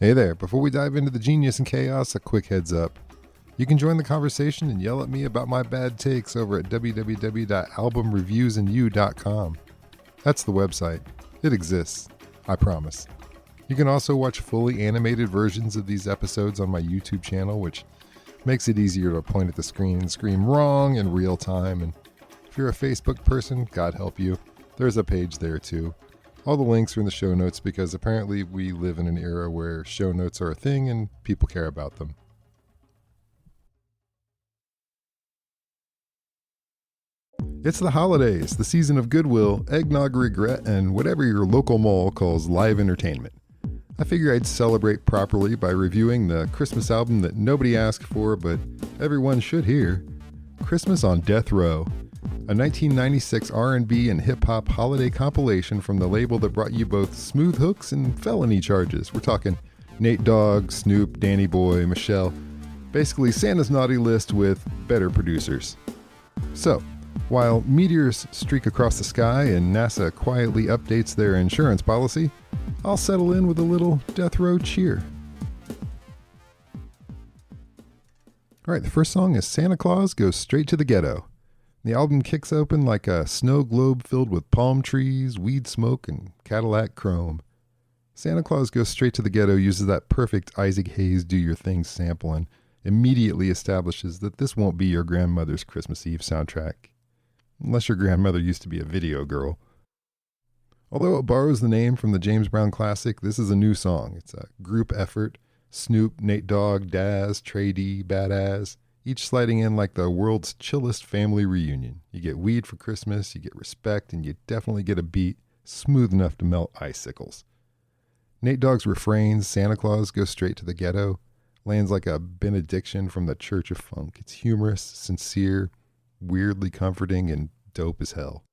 Hey there, before we dive into the genius and chaos, a quick heads up. You can join the conversation and yell at me about my bad takes over at www.albumreviewsandyou.com. That's the website. It exists. I promise. You can also watch fully animated versions of these episodes on my YouTube channel, which makes it easier to point at the screen and scream wrong in real time. And if you're a Facebook person, God help you, there's a page there too. All the links are in the show notes because apparently we live in an era where show notes are a thing and people care about them. It's the holidays, the season of goodwill, eggnog regret, and whatever your local mall calls live entertainment. I figure I'd celebrate properly by reviewing the Christmas album that nobody asked for but everyone should hear, Christmas on Death Row, a 1996 R&B and hip-hop holiday compilation from the label that brought you both smooth hooks and felony charges. We're talking Nate Dogg, Snoop, Danny Boy, Michel'le, basically Santa's naughty list with better producers. So, while meteors streak across the sky and NASA quietly updates their insurance policy, I'll settle in with a little death row cheer. Alright, the first song is Santa Claus Goes Straight to the Ghetto. The album kicks open like a snow globe filled with palm trees, weed smoke, and Cadillac chrome. Santa Claus Goes Straight to the Ghetto uses that perfect Isaac Hayes Do Your Thing sample and immediately establishes that this won't be your grandmother's Christmas Eve soundtrack. Unless your grandmother used to be a video girl. Although it borrows the name from the James Brown classic, this is a new song. It's a group effort. Snoop, Nate Dogg, Daz, Trey D, Badass, each sliding in like the world's chillest family reunion. You get weed for Christmas, you get respect, and you definitely get a beat smooth enough to melt icicles. Nate Dogg's refrains, Santa Claus Goes Straight to the Ghetto, lands like a benediction from the Church of Funk. It's humorous, sincere, weirdly comforting, and dope as hell.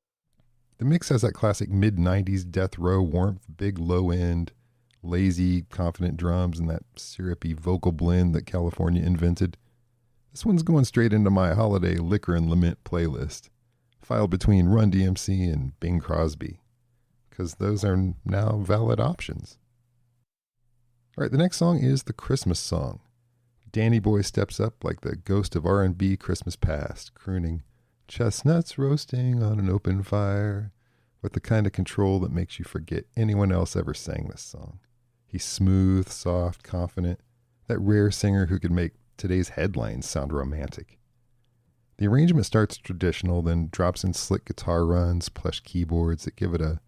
The mix has that classic mid-90s death row warmth, big low end, lazy, confident drums, and that syrupy vocal blend that California invented. This one's going straight into my holiday liquor and lament playlist, filed between Run DMC and Bing Crosby, because those are now valid options. Alright, the next song is the Christmas song. Danny Boy steps up like the ghost of R&B Christmas past, crooning chestnuts roasting on an open fire, with the kind of control that makes you forget anyone else ever sang this song. He's smooth, soft, confident, that rare singer who could make today's headlines sound romantic. The arrangement starts traditional, then drops in slick guitar runs, plush keyboards that give it a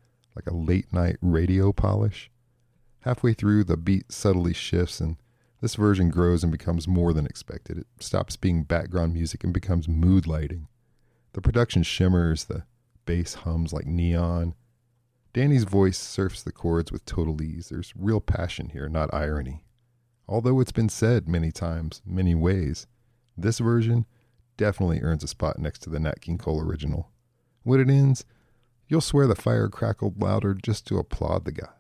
late night radio polish. Halfway through, the beat subtly shifts and this version grows and becomes more than expected. It stops being background music and becomes mood lighting. The production shimmers, the bass hums like neon. Danny's voice surfs the chords with total ease. There's real passion here, not irony. Although it's been said many times, many ways, this version definitely earns a spot next to the Nat King Cole original. When it ends, you'll swear the fire crackled louder just to applaud the guy.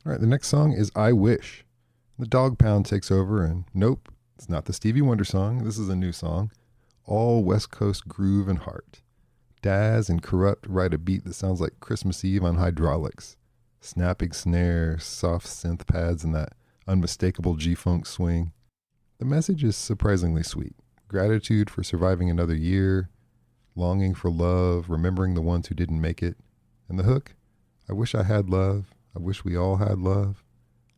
Alright, the next song is I Wish. The Dogg Pound takes over and nope, it's not the Stevie Wonder song, this is a new song. All West Coast groove and heart. Daz and Corrupt write a beat that sounds like Christmas Eve on hydraulics. Snapping snare, soft synth pads, and that unmistakable G-funk swing. The message is surprisingly sweet. Gratitude for surviving another year, longing for love, remembering the ones who didn't make it. And the hook, I wish I had love, I wish we all had love,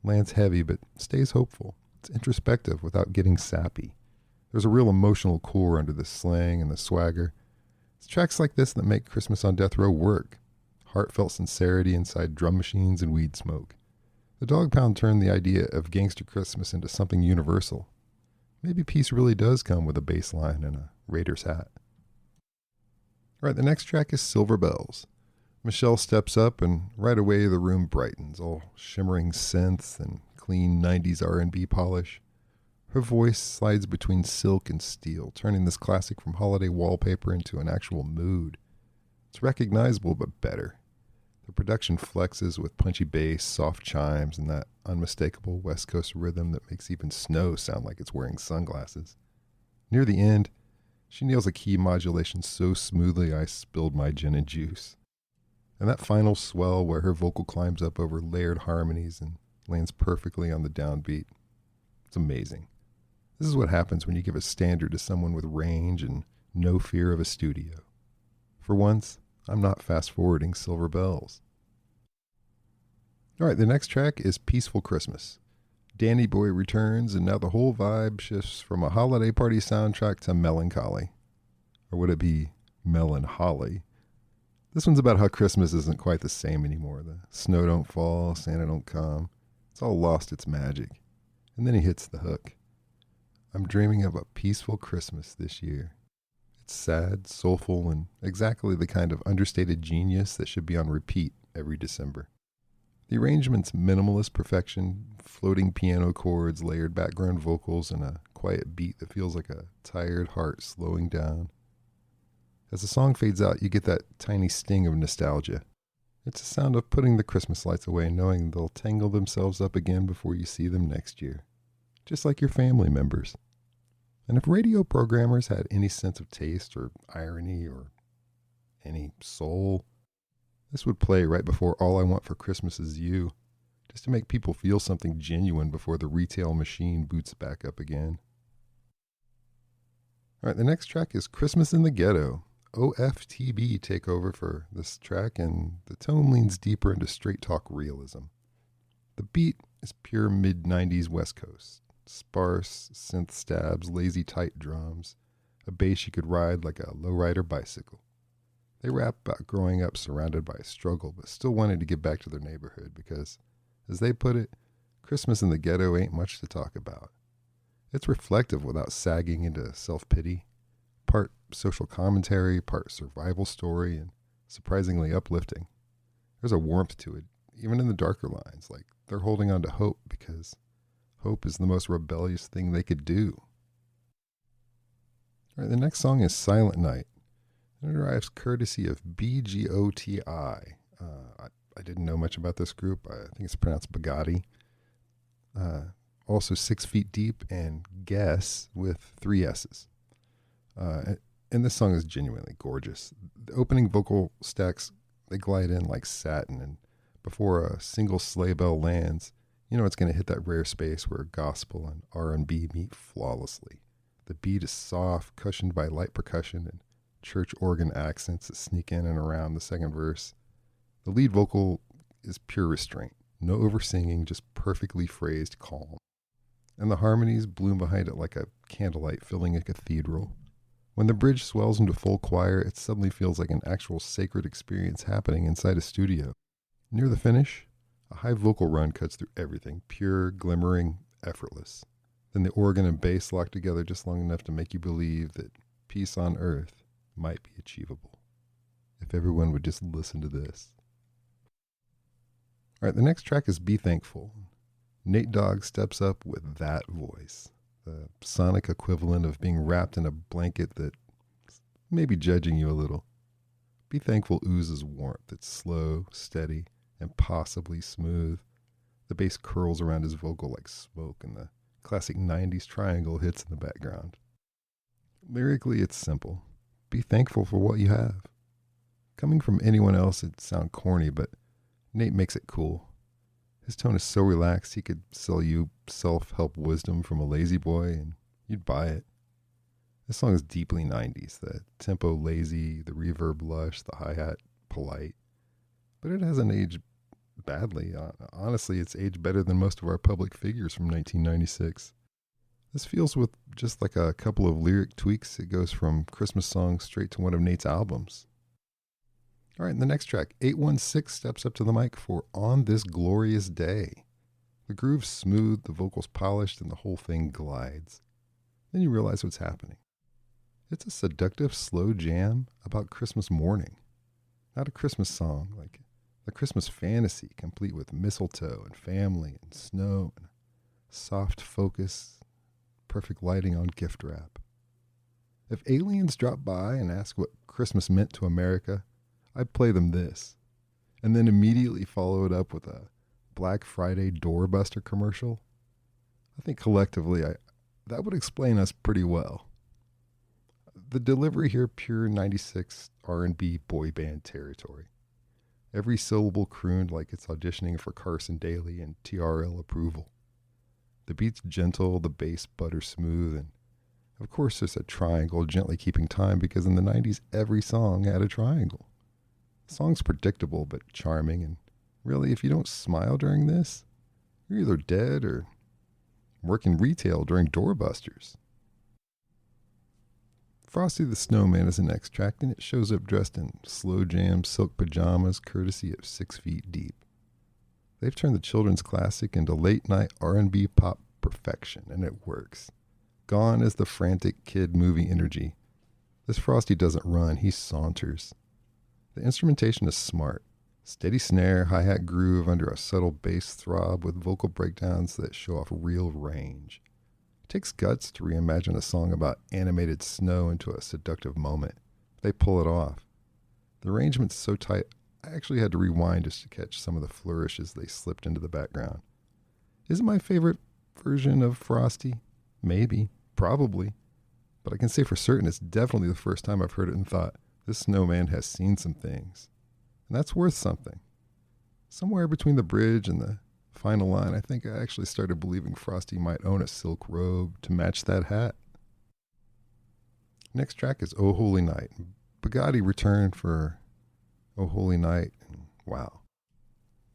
lands heavy but stays hopeful. It's introspective without getting sappy. There's a real emotional core under the slang and the swagger. It's tracks like this that make Christmas on Death Row work. Heartfelt sincerity inside drum machines and weed smoke. The Dogg Pound turned the idea of gangster Christmas into something universal. Maybe peace really does come with a bass line and a Raiders hat. Alright, the next track is Silver Bells. Michel'le steps up and right away the room brightens, all shimmering synths and clean 90s R&B polish. Her voice slides between silk and steel, turning this classic from holiday wallpaper into an actual mood. It's recognizable but better. The production flexes with punchy bass, soft chimes, and that unmistakable West Coast rhythm that makes even snow sound like it's wearing sunglasses. Near the end, she nails a key modulation so smoothly I spilled my gin and juice. And that final swell where her vocal climbs up over layered harmonies and lands perfectly on the downbeat. It's amazing. This is what happens when you give a standard to someone with range and no fear of a studio. For once, I'm not fast-forwarding Silver Bells. All right, the next track is Peaceful Christmas. Danny Boy returns, and now the whole vibe shifts from a holiday party soundtrack to melancholy. Or would it be melancholy? This one's about how Christmas isn't quite the same anymore. The snow don't fall, Santa don't come. It's all lost its magic. And then he hits the hook. I'm dreaming of a peaceful Christmas this year. It's sad, soulful, and exactly the kind of understated genius that should be on repeat every December. The arrangement's minimalist perfection, floating piano chords, layered background vocals, and a quiet beat that feels like a tired heart slowing down. As the song fades out, you get that tiny sting of nostalgia. It's the sound of putting the Christmas lights away, knowing they'll tangle themselves up again before you see them next year. Just like your family members. And if radio programmers had any sense of taste or irony or any soul, this would play right before All I Want for Christmas Is You, just to make people feel something genuine before the retail machine boots back up again. All right, the next track is Christmas in the Ghetto. OFTB take over for this track, and the tone leans deeper into straight talk realism. The beat is pure mid-90s West Coast. Sparse synth stabs, lazy tight drums, a bass you could ride like a lowrider bicycle. They rap about growing up surrounded by a struggle, but still wanting to get back to their neighborhood because, as they put it, Christmas in the ghetto ain't much to talk about. It's reflective without sagging into self-pity, part social commentary, part survival story, and surprisingly uplifting. There's a warmth to it, even in the darker lines, like they're holding on to hope because hope is the most rebellious thing they could do. All right, the next song is Silent Night. It arrives courtesy of BGOTI. I didn't know much about this group. I think it's pronounced Bugatti. Also 6 Feet Deep and Guess with 3 S's. And this song is genuinely gorgeous. The opening vocal stacks, they glide in like satin, and before a single sleigh bell lands, you know it's going to hit that rare space where gospel and R&B meet flawlessly. The beat is soft, cushioned by light percussion and church organ accents that sneak in and around the second verse. The lead vocal is pure restraint. No oversinging, just perfectly phrased calm. And the harmonies bloom behind it like a candlelight filling a cathedral. When the bridge swells into full choir, it suddenly feels like an actual sacred experience happening inside a studio. Near the finish, a high vocal run cuts through everything, pure, glimmering, effortless. Then the organ and bass lock together just long enough to make you believe that peace on earth might be achievable. If everyone would just listen to this. All right, the next track is Be Thankful. Nate Dogg steps up with that voice, the sonic equivalent of being wrapped in a blanket that may be judging you a little. Be Thankful oozes warmth. It's slow, steady, and possibly smooth. The bass curls around his vocal like smoke, and the classic 90s triangle hits in the background. Lyrically, it's simple. Be thankful for what you have. Coming from anyone else, it'd sound corny, but Nate makes it cool. His tone is so relaxed, he could sell you self-help wisdom from a lazy boy, and you'd buy it. This song is deeply 90s. The tempo lazy, the reverb lush, the hi-hat polite. But it hasn't aged badly. Honestly, it's aged better than most of our public figures from 1996. This feels with just like a couple of lyric tweaks. It goes from Christmas songs straight to one of Nate's albums. All right, the next track, 816 steps up to the mic for On This Glorious Day. The groove's smooth, the vocals polished, and the whole thing glides. Then you realize what's happening. It's a seductive, slow jam about Christmas morning. Not a Christmas song, like a Christmas fantasy, complete with mistletoe and family and snow and soft focus, perfect lighting on gift wrap. If aliens dropped by and asked what Christmas meant to America, I'd play them this, and then immediately follow it up with a Black Friday doorbuster commercial. I think collectively, that would explain us pretty well. The delivery here, pure 96 R&B boy band territory. every syllable crooned like it's auditioning for Carson Daly and TRL approval. The beat's gentle, the bass butter smooth, and of course there's a triangle gently keeping time because in the 90s every song had a triangle. The song's predictable but charming, and really if you don't smile during this, you're either dead or working retail during doorbusters. Frosty the Snowman is the next track, and it shows up dressed in slow jam silk pajamas courtesy of 6 Feet Deep. They've turned the children's classic into late-night R&B pop perfection, and it works. Gone is the frantic kid movie energy. This Frosty doesn't run, he saunters. The instrumentation is smart. Steady snare, hi-hat groove under a subtle bass throb with vocal breakdowns that show off real range. It takes guts to reimagine a song about animated snow into a seductive moment. They pull it off. The arrangement's so tight, I actually had to rewind just to catch some of the flourishes they slipped into the background. Is it my favorite version of Frosty? Maybe. Probably. But I can say for certain it's definitely the first time I've heard it and thought, this snowman has seen some things. And that's worth something. Somewhere between the bridge and the final line, I think I actually started believing Frosty might own a silk robe to match that hat. Next track is Oh Holy Night. Bugatti returned for Oh Holy Night, and wow.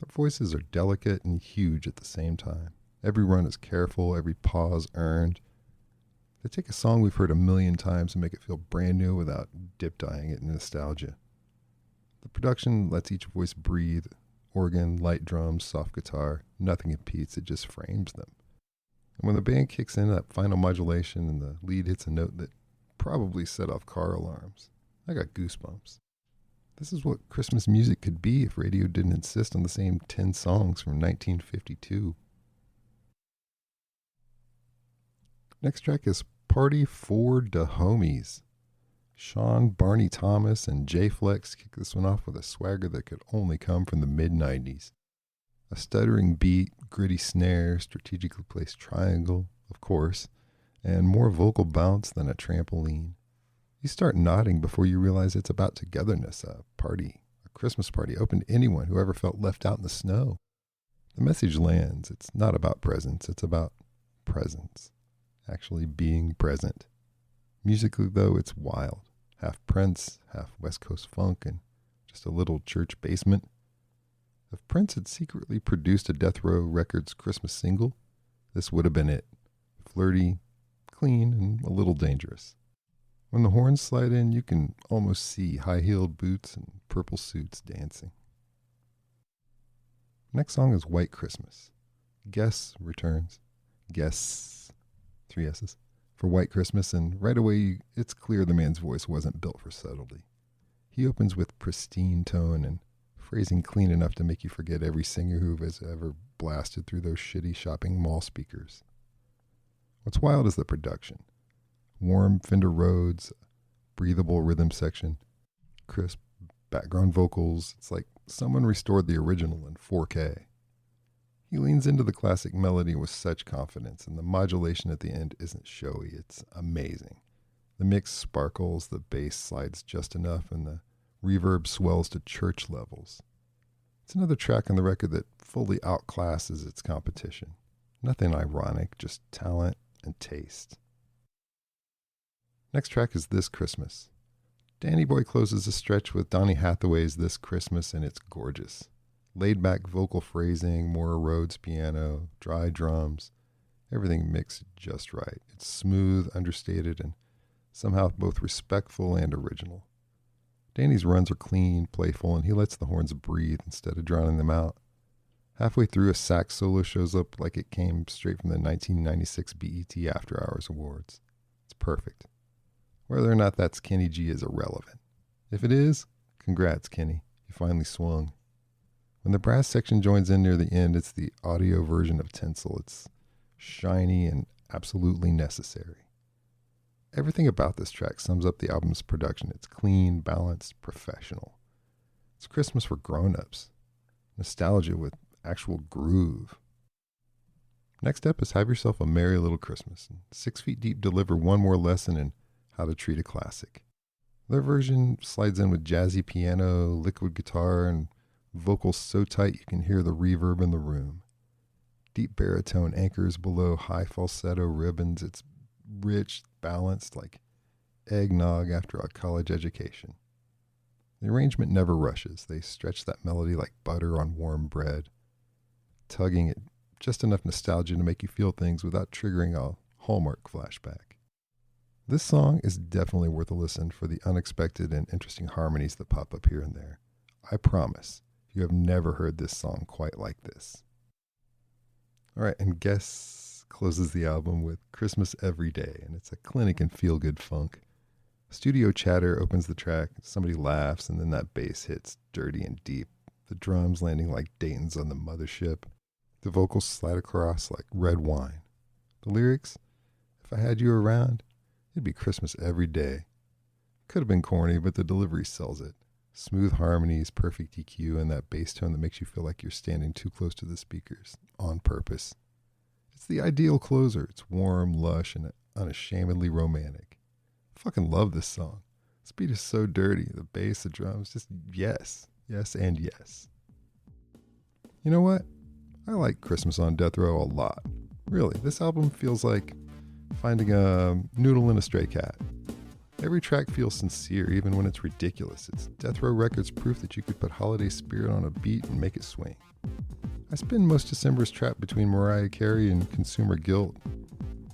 Their voices are delicate and huge at the same time. Every run is careful, every pause earned. They take a song we've heard a million times and make it feel brand new without dip-dyeing it in nostalgia. The production lets each voice breathe. Organ, light drums, soft guitar, nothing competes, it just frames them. And when the band kicks in that final modulation and the lead hits a note that probably set off car alarms, I got goosebumps. This is what Christmas music could be if radio didn't insist on the same 10 songs from 1952. Next track is Party for Da Homies. Sean, Barney Thomas, and J-Flex kick this one off with a swagger that could only come from the mid-90s. A stuttering beat, gritty snare, strategically placed triangle, of course, and more vocal bounce than a trampoline. You start nodding before you realize it's about togetherness, a party, a Christmas party open to anyone who ever felt left out in the snow. The message lands. It's not about presents, it's about presence. Actually being present. Musically, though, it's wild. Half Prince, half West Coast funk, and just a little church basement. If Prince had secretly produced a Death Row Records Christmas single, this would have been it. Flirty, clean, and a little dangerous. When the horns slide in, you can almost see high-heeled boots and purple suits dancing. Next song is White Christmas. Guess returns. Guess, 3 S's. For White Christmas, and right away it's clear the man's voice wasn't built for subtlety. He opens with pristine tone and phrasing clean enough to make you forget every singer who has ever blasted through those shitty shopping mall speakers. What's wild is the production. Warm Fender Rhodes, breathable rhythm section, crisp background vocals. It's like someone restored the original in 4K. He leans into the classic melody with such confidence, and the modulation at the end isn't showy, it's amazing. The mix sparkles, the bass slides just enough, and the reverb swells to church levels. It's another track on the record that fully outclasses its competition. Nothing ironic, just talent and taste. Next track is This Christmas. Danny Boy closes the stretch with Donny Hathaway's This Christmas, and it's gorgeous. Laid-back vocal phrasing, more Rhodes piano, dry drums, everything mixed just right. It's smooth, understated, and somehow both respectful and original. Danny's runs are clean, playful, and he lets the horns breathe instead of drowning them out. Halfway through, a sax solo shows up like it came straight from the 1996 BET After Hours Awards. It's perfect. Whether or not that's Kenny G is irrelevant. If it is, congrats, Kenny. You finally swung. When the brass section joins in near the end, it's the audio version of Tinsel. It's shiny and absolutely necessary. Everything about this track sums up the album's production. It's clean, balanced, professional. It's Christmas for grown-ups. Nostalgia with actual groove. Next up is Have Yourself a Merry Little Christmas. 6 Feet Deep deliver one more lesson in how to treat a classic. Their version slides in with jazzy piano, liquid guitar, and vocals so tight you can hear the reverb in the room. Deep baritone anchors below high falsetto ribbons. It's rich, balanced, like eggnog after a college education. The arrangement never rushes. They stretch that melody like butter on warm bread, tugging at just enough nostalgia to make you feel things without triggering a Hallmark flashback. This song is definitely worth a listen for the unexpected and interesting harmonies that pop up here and there. I promise, you have never heard this song quite like this. All right, and Guess closes the album with Christmas Every Day, and it's a clinic in feel-good funk. Studio chatter opens the track, somebody laughs, and then that bass hits dirty and deep, the drums landing like Dayton's on the mothership. The vocals slide across like red wine. The lyrics, if I had you around, it'd be Christmas every day. Could have been corny, but the delivery sells it. Smooth harmonies, perfect EQ, and that bass tone that makes you feel like you're standing too close to the speakers, on purpose. It's the ideal closer. It's warm, lush, and unashamedly romantic. I fucking love this song. This beat is so dirty. The bass, the drums, just yes. Yes and yes. You know what? I like Christmas on Death Row a lot. Really, this album feels like finding a noodle in a stray cat. Every track feels sincere, even when it's ridiculous. It's Death Row Records proof that you could put holiday spirit on a beat and make it swing. I spend most Decembers trapped between Mariah Carey and consumer guilt.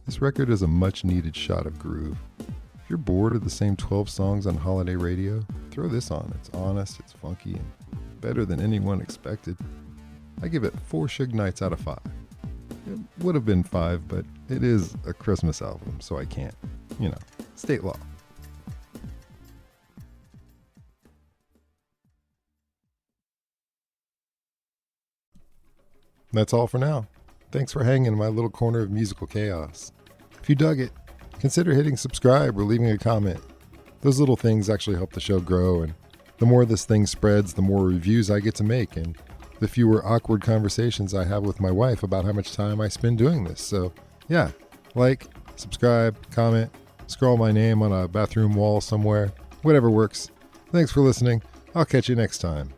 This record is a much-needed shot of groove. If you're bored of the same 12 songs on holiday radio, throw this on. It's honest, it's funky, and better than anyone expected. I give it 4 Suge Knights out of 5. It would have been 5, but it is a Christmas album, so I can't. State law. That's all for now. Thanks for hanging in my little corner of musical chaos. If you dug it, consider hitting subscribe or leaving a comment. Those little things actually help the show grow, and the more this thing spreads, the more reviews I get to make, and the fewer awkward conversations I have with my wife about how much time I spend doing this. So, yeah, like, subscribe, comment, scroll my name on a bathroom wall somewhere, whatever works. Thanks for listening. I'll catch you next time.